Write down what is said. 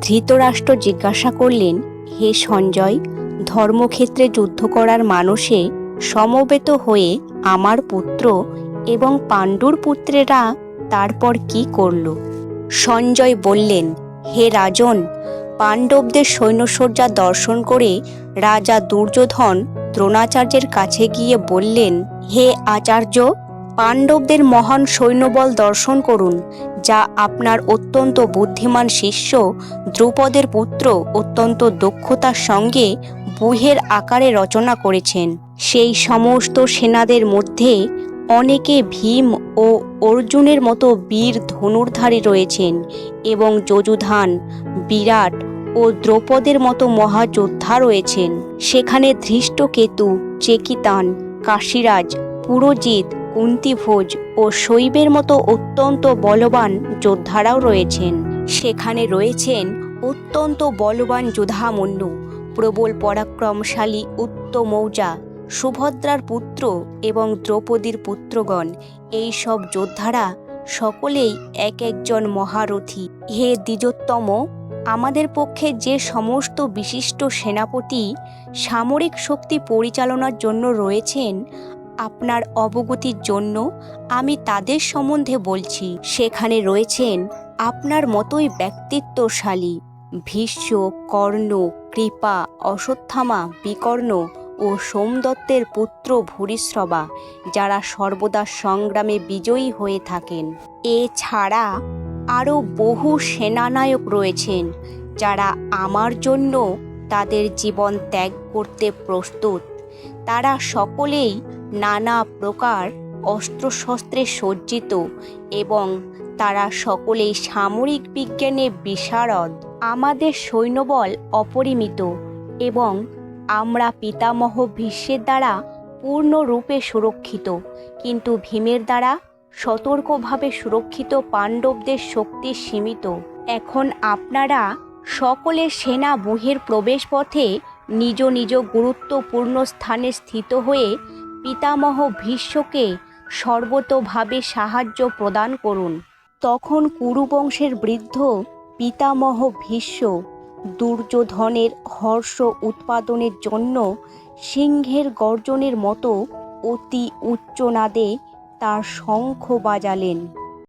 ধৃতরাষ্ট্র জিজ্ঞাসা করলেন, হে সঞ্জয়, ধর্মক্ষেত্রে যুদ্ধ করার মানসে সমবেত হয়ে আমার পুত্র এবং পাণ্ডুর পুত্রেরা তারপর কি করল? সঞ্জয় বললেন, হে রাজন, পাণ্ডবদের সৈন্যসজ্জা দর্শন করে রাজা দুর্যোধন দ্রোণাচার্যের কাছে গিয়ে বললেন, হে আচার্য, পাণ্ডবদের মহান সৈন্যবল দর্শন করুন, যা আপনার অত্যন্ত বুদ্ধিমান শিষ্য দ্রুপদের পুত্র অত্যন্ত দক্ষতার সঙ্গে ব্যূহের আকারে রচনা করেছেন। সেই সমস্ত সেনাদের মধ্যে অনেকে ভীম ও অর্জুনের মতো বীর ধনুর্ধারী রয়েছেন এবং যজুধান, বিরাট ও দ্রৌপদের মতো মহাযোদ্ধা রয়েছেন। সেখানে ধৃষ্টকেতু, চেকিতান, কাশীরাজ, পুরোজিৎ, কুন্তিভোজ ও শৈবের মতো অত্যন্ত বলবান যোদ্ধারাও রয়েছেন। সেখানে রয়েছেন অত্যন্ত বলবান যোধামন্যু, প্রবল পরাক্রমশালী উত্তমৌজা, সুভদ্রার পুত্র এবং দ্রৌপদীর পুত্রগণ। এই সব যোদ্ধারা সকলেই এক একজন মহারথী। হে দ্বিজোত্তম, আমাদের পক্ষে যে সমস্ত বিশিষ্ট সেনাপতি সামরিক শক্তি পরিচালনার জন্য রয়েছেন, আপনার অবগতির জন্য আমি তাদের সম্বন্ধে বলছি। সেখানে রয়েছেন আপনার মতোই ব্যক্তিত্বশালী ভীষ্ম, কর্ণ, কৃপা, অশ্বত্থামা, বিকর্ণ ও সোমদত্তের পুত্র ভূরিশ্রবা, যারা সর্বদা সংগ্রামে বিজয়ী হয়ে থাকেন। এছাড়া আরও বহু সেনানায়ক রয়েছেন, যারা আমার জন্য তাদের জীবন ত্যাগ করতে প্রস্তুত। তারা সকলেই নানা প্রকার অস্ত্রশস্ত্রে সজ্জিত এবং তারা সকলেই সামরিক বিজ্ঞানে বিশারদ। আমাদের সৈন্যবল অপরিমিত এবং আমরা পিতামহ ভীষ্মের দ্বারা পূর্ণরূপে সুরক্ষিত, কিন্তু ভীমের দ্বারা সতর্কভাবে সুরক্ষিত পাণ্ডবদের শক্তি সীমিত। এখন আপনারা সকলে সেনা ব্যূহের প্রবেশপথে নিজ নিজ গুরুত্বপূর্ণ স্থানে স্থিত হয়ে পিতামহ ভীষ্মকে সর্বতোভাবে সাহায্য প্রদান করুন। তখন কুরুবংশের বৃদ্ধ পিতামহ ভীষ্ম দুর্যোধনের হর্ষ উৎপাদনের জন্য সিংহের গর্জনের মতো অতি উচ্চনাদে তার শঙ্খ বাজালেন।